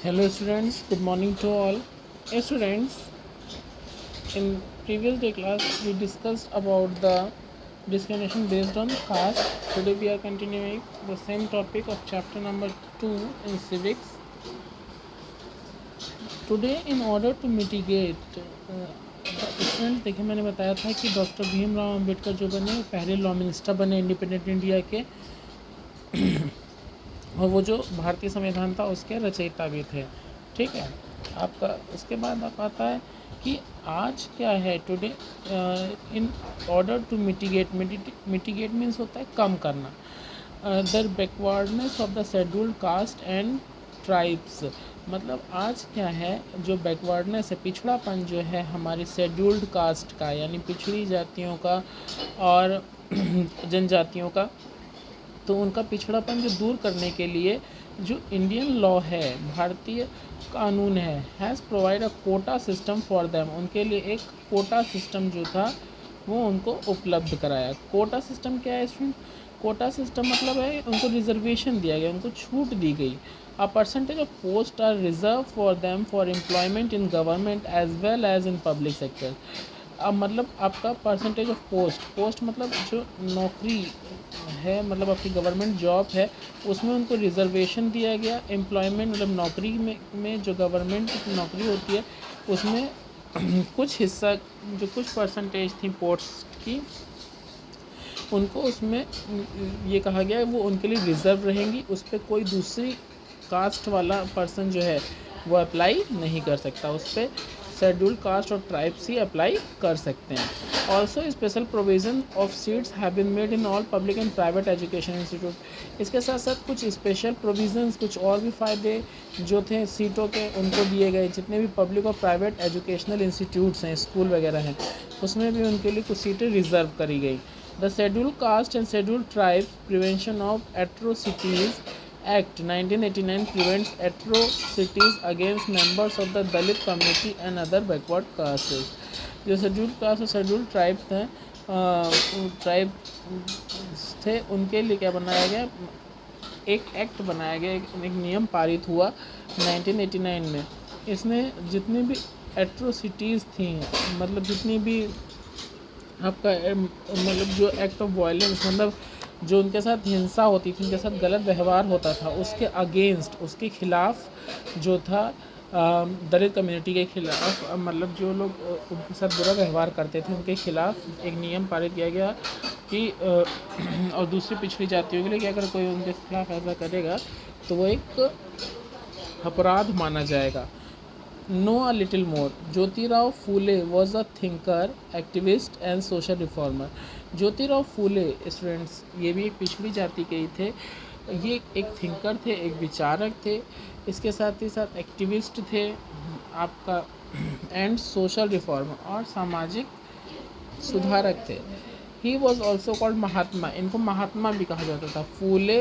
Hello students, good morning to all. Students, in previous day class we discussed about the discrimination based on caste. Today we are continuing the same topic of chapter number 2 in civics. Today in order to mitigate students देखिए मैंने बताया था कि doctor Bhimrao Ambedkar जो बने पहले law minister बने independent India के और वो जो भारतीय संविधान था उसके रचयिता भी थे। ठीक है, आपका उसके बाद आप आता है कि आज क्या है today in order to mitigate means होता है कम करना the backwardness of the scheduled caste and tribes. मतलब आज क्या है जो बैकवर्डनेस है, पिछड़ापन जो है हमारी शेड्यूल्ड कास्ट का यानी पिछड़ी जातियों का और जनजातियों का, तो उनका पिछड़ापन जो दूर करने के लिए जो इंडियन लॉ है, भारतीय कानून है, has provide a quota system for them, उनके लिए एक कोटा सिस्टम जो था वो उनको उपलब्ध कराया। कोटा सिस्टम क्या है स्टूडेंट? कोटा सिस्टम मतलब है उनको रिजर्वेशन दिया गया, उनको छूट दी गई। A percentage of post are reserve for them for employment in government as well as in public sector. अब मतलब आपका परसेंटेज ऑफ पोस्ट मतलब जो नौकरी है, मतलब आपकी गवर्नमेंट जॉब है उसमें उनको रिजर्वेशन दिया गया। एम्प्लॉयमेंट मतलब नौकरी में जो गवर्नमेंट की नौकरी होती है उसमें कुछ हिस्सा जो कुछ परसेंटेज थी पोस्ट की उनको उसमें ये कहा गया है वो उनके लिए रिज़र्व रहेंगी, उस पर कोई दूसरी कास्ट वाला पर्सन जो है वो अप्लाई नहीं कर सकता, उस पर शेड्यूल्ड कास्ट और ट्राइब्स ही अप्लाई कर सकते हैं। Also special provision of seats have been made in all public and private education institute. इसके साथ साथ कुछ स्पेशल प्रोविज़न्स, कुछ और भी फ़ायदे जो थे सीटों के उनको दिए गए। जितने भी पब्लिक और प्राइवेट एजुकेशनल इंस्टीट्यूट्स हैं, स्कूल वगैरह हैं, उसमें भी उनके लिए कुछ सीटें रिज़र्व करी गई। The Scheduled Caste and Scheduled Tribes Prevention of Atrocities Act 1989 prevents atrocities against members of the Dalit community and other backward castes. जो शेड्यूल्ड कास्ट और शेड्यूल्ड ट्राइब थे उनके लिए क्या बनाया गया, एक एक्ट बनाया गया, एक नियम पारित हुआ 1989 में। इसमें जितनी भी एट्रोसिटीज़ थी, मतलब जितनी भी आपका मतलब जो एक्ट ऑफ वायलेंस, मतलब जो उनके साथ हिंसा होती थी, उनके साथ गलत व्यवहार होता था, उसके अगेंस्ट, उसके खिलाफ जो था दलित कम्युनिटी के खिलाफ, मतलब जो लोग उनके साथ बुरा व्यवहार करते थे उनके खिलाफ एक नियम पारित किया गया कि और दूसरी पिछड़ी जातियों के लिए कि अगर कोई उनके खिलाफ ऐसा करेगा तो वो एक अपराध माना जाएगा। Know a little more. Jyotirao Phule was a thinker, activist and social reformer. Jyotirao Phule students ये भी एक पिछड़ी जाति के ही थे। ये एक थिंकर थे, एक विचारक थे, इसके साथ ही साथ एक्टिविस्ट थे आपका, एंड सोशल रिफॉर्मर और सामाजिक सुधारक थे। He was also called Mahatma, इनको महात्मा भी कहा जाता था। Phule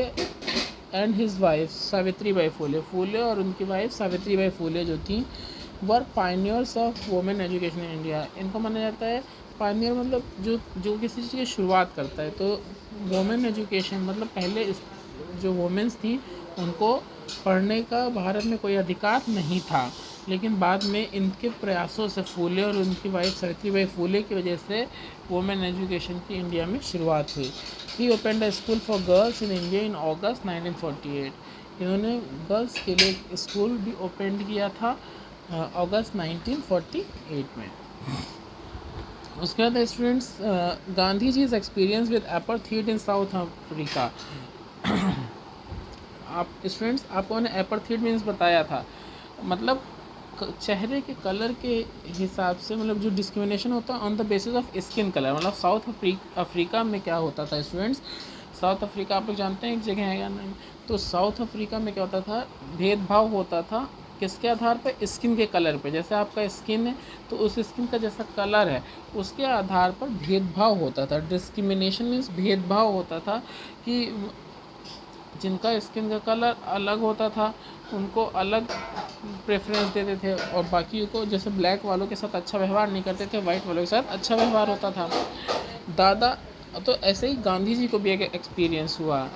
and his wife Savitribai Phule, Phule और उनकी वाइफ सावित्रीबाई फूले जो थी were pioneers of women education in India. इनको माना जाता है पायनियर मतलब जो किसी चीज़ की शुरुआत करता है। तो वुमेन एजुकेशन मतलब पहले जो वुमेन्स थी उनको पढ़ने का भारत में कोई अधिकार नहीं था, लेकिन बाद में इनके प्रयासों से फूले और उनकी वाइफ सावित्रीबाई फूले की वजह से वुमेन एजुकेशन की इंडिया में शुरुआत हुई। He opened a school for girls in India in August 1948। इन्होंने गर्ल्स के लिए एक स्कूल भी ओपन किया था अगस्त 1948 में। उसके बाद students Gandhi ji is experience with apartheid in South Africa. आप स्टूडेंट्स आपको मैंने एपार्थाइड मीन्स बताया था, मतलब चेहरे के कलर के हिसाब से, मतलब जो डिस्क्रिमिनेशन होता है on the basis of skin colour. मतलब साउथ अफ्रीका में क्या होता था स्टूडेंट्स, साउथ अफ्रीका आप लोग जानते हैं एक जगह है या नहीं, तो साउथ अफ्रीका में क्या होता था, भेदभाव होता था किसके आधार पर, स्किन के कलर पे। जैसे आपका स्किन है तो उस स्किन का जैसा कलर है उसके आधार पर भेदभाव होता था। डिस्क्रिमिनेशन मीन्स भेदभाव होता था कि जिनका स्किन का कलर अलग होता था उनको अलग प्रेफरेंस देते थे और बाकी को, जैसे ब्लैक वालों के साथ अच्छा व्यवहार नहीं करते थे, वाइट वालों के साथ अच्छा व्यवहार होता था। दादा तो ऐसे ही गांधी जी को भी एक एक्सपीरियंस हुआ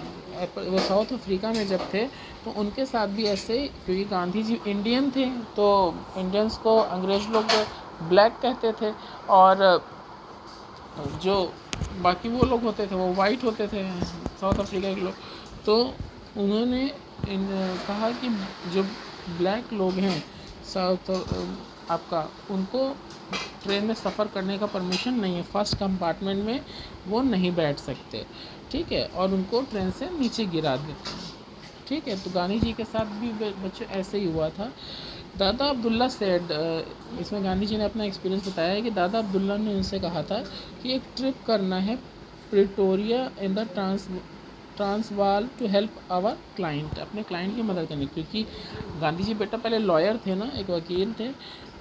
वो साउथ अफ्रीका में जब थे तो उनके साथ भी ऐसे, क्योंकि गांधी जी इंडियन थे तो इंडियंस को अंग्रेज़ लोग ब्लैक कहते थे और जो बाकी वो लोग होते थे वो वाइट होते थे, साउथ अफ्रीका के लोग। तो उन्होंने कहा कि जो ब्लैक लोग हैं साउथ आपका, उनको ट्रेन में सफ़र करने का परमिशन नहीं है, फर्स्ट कंपार्टमेंट में वो नहीं बैठ सकते, ठीक है, और उनको ट्रेन से नीचे गिरा देते हैं, ठीक है। तो गांधी जी के साथ भी बच्चों ऐसे ही हुआ था। दादा अब्दुल्ला सेड, इसमें गांधी जी ने अपना एक्सपीरियंस बताया है कि दादा अब्दुल्ला ने उनसे कहा था कि एक ट्रिप करना है Pretoria in the Transvaal to help our client, अपने क्लाइंट की मदद करने, क्योंकि गांधी जी बेटा पहले लॉयर थे ना, एक वकील थे,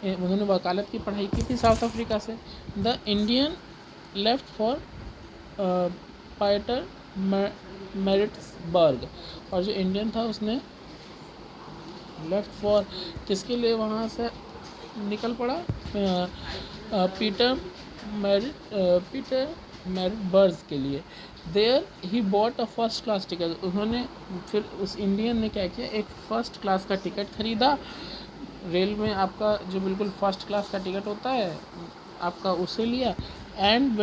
उन्होंने वकालत की पढ़ाई की थी साउथ अफ्रीका से। The Indian left for Pietermaritzburg, और जो इंडियन था उसने लेफ्ट फॉर किसके लिए वहाँ से निकल पड़ा, पीटर मैरिट्सबर्ग के लिए। There he bought a first class ticket, उन्होंने फिर उस इंडियन ने क्या किया, एक फ़र्स्ट क्लास का टिकट ख़रीदा, रेल में आपका जो बिल्कुल फ़र्स्ट क्लास का टिकट होता है आपका, उसे लिया, and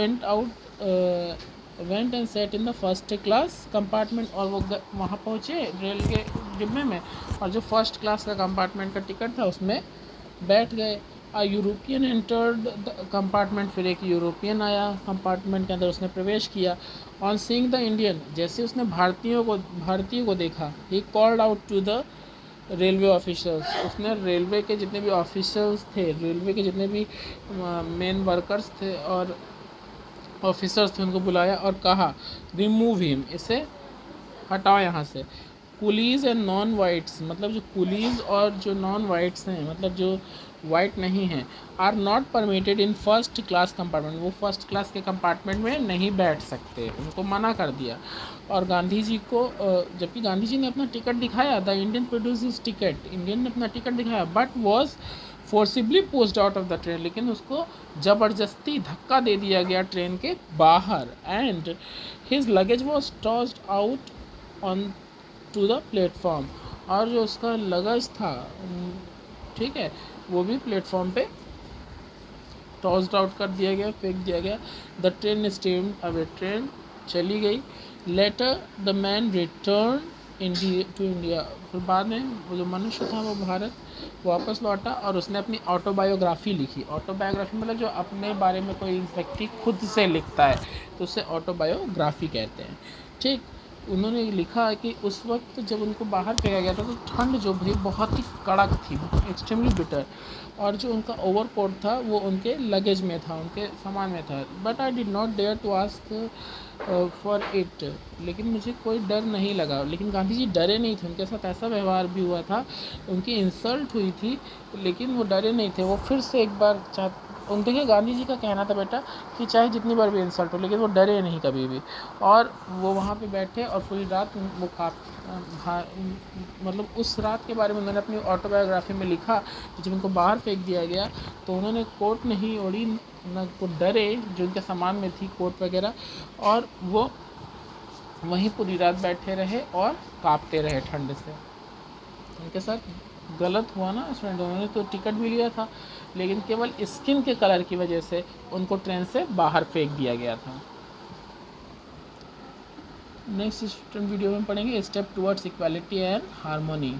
went and set in the first class compartment, और वो वहाँ पहुँचे रेल के डिब्बे में, और जो फर्स्ट क्लास का कंपार्टमेंट का टिकट था उसमें बैठ गए। आ यूरोपियन एंटर्ड द कंपार्टमेंट, फिर एक यूरोपियन आया कंपार्टमेंट के अंदर, उसने प्रवेश किया। ऑन सीइंग द इंडियन, जैसे उसने भारतीय को देखा, he called out to the railway officers, उसने रेलवे के जितने भी ऑफिसर्स थे, रेलवे के जितने भी मेन वर्कर्स थे और ऑफिसर्स थे, उनको बुलाया और कहा रिमूव हिम, इसे हटाओ यहाँ से। कुलीज़ एंड नॉन वाइट्स, मतलब जो कुलीज़ और जो नॉन वाइट्स हैं, मतलब जो वाइट नहीं हैं, are not permitted in first class compartment, वो फर्स्ट क्लास के कंपार्टमेंट में नहीं बैठ सकते, उनको मना कर दिया। और गांधी जी को, जबकि गांधी जी ने अपना टिकट दिखाया, the Indian produce his ticket, Indian ने अपना टिकट दिखाया, but was forcibly posed out of the train, लेकिन उसको ज़बरदस्ती धक्का दे दिया गया ट्रेन के बाहर, and his luggage was tossed out on to the platform, और जो उसका लगेज था, ठीक है, वो भी प्लेटफॉर्म पे टॉस्ड आउट कर दिया गया, फेंक दिया गया। The train steamed away, train चली गई। Later the man return to India, फिर बाद में वो जो मनुष्य था वो भारत वापस लौटा और उसने अपनी ऑटोबायोग्राफी लिखी। ऑटोबायोग्राफी मतलब जो अपने बारे में कोई व्यक्ति खुद से लिखता है तो उसे ऑटोबायोग्राफी कहते हैं, ठीक। उन्होंने लिखा कि उस वक्त जब उनको बाहर फेंका गया था तो ठंड जो थी बहुत ही कड़क थी, एक्सट्रीमली बिटर, और जो उनका ओवरकोट था वो उनके लगेज में था, उनके सामान में था। But I did not dare to ask for it, लेकिन मुझे कोई डर नहीं लगा। लेकिन गांधी जी डरे नहीं थे, उनके साथ ऐसा व्यवहार भी हुआ था, उनकी इंसल्ट हुई थी, लेकिन वो डरे नहीं थे। वो फिर से एक बार देखिए गांधी जी का कहना था बेटा कि चाहे जितनी बार भी इंसल्ट हो, लेकिन वो डरे नहीं कभी भी, और वो वहाँ पे बैठे और पूरी रात वो मतलब उस रात के बारे में उन्होंने अपनी ऑटोबायोग्राफी में लिखा कि जब उनको बाहर फेंक दिया गया तो उन्होंने कोट नहीं ओढ़ी, न को डरे, जो उनके सामान में थी कोट वगैरह, और वो वहीं पूरी रात बैठे रहे और काँपते रहे ठंड से। उनके साथ गलत हुआ ना स्टूडेंट, उन्होंने तो टिकट भी लिया था लेकिन केवल स्किन के कलर की वजह से उनको ट्रेन से बाहर फेंक दिया गया था। नेक्स्ट स्टूडेंट वीडियो में पढ़ेंगे step towards equality and harmony.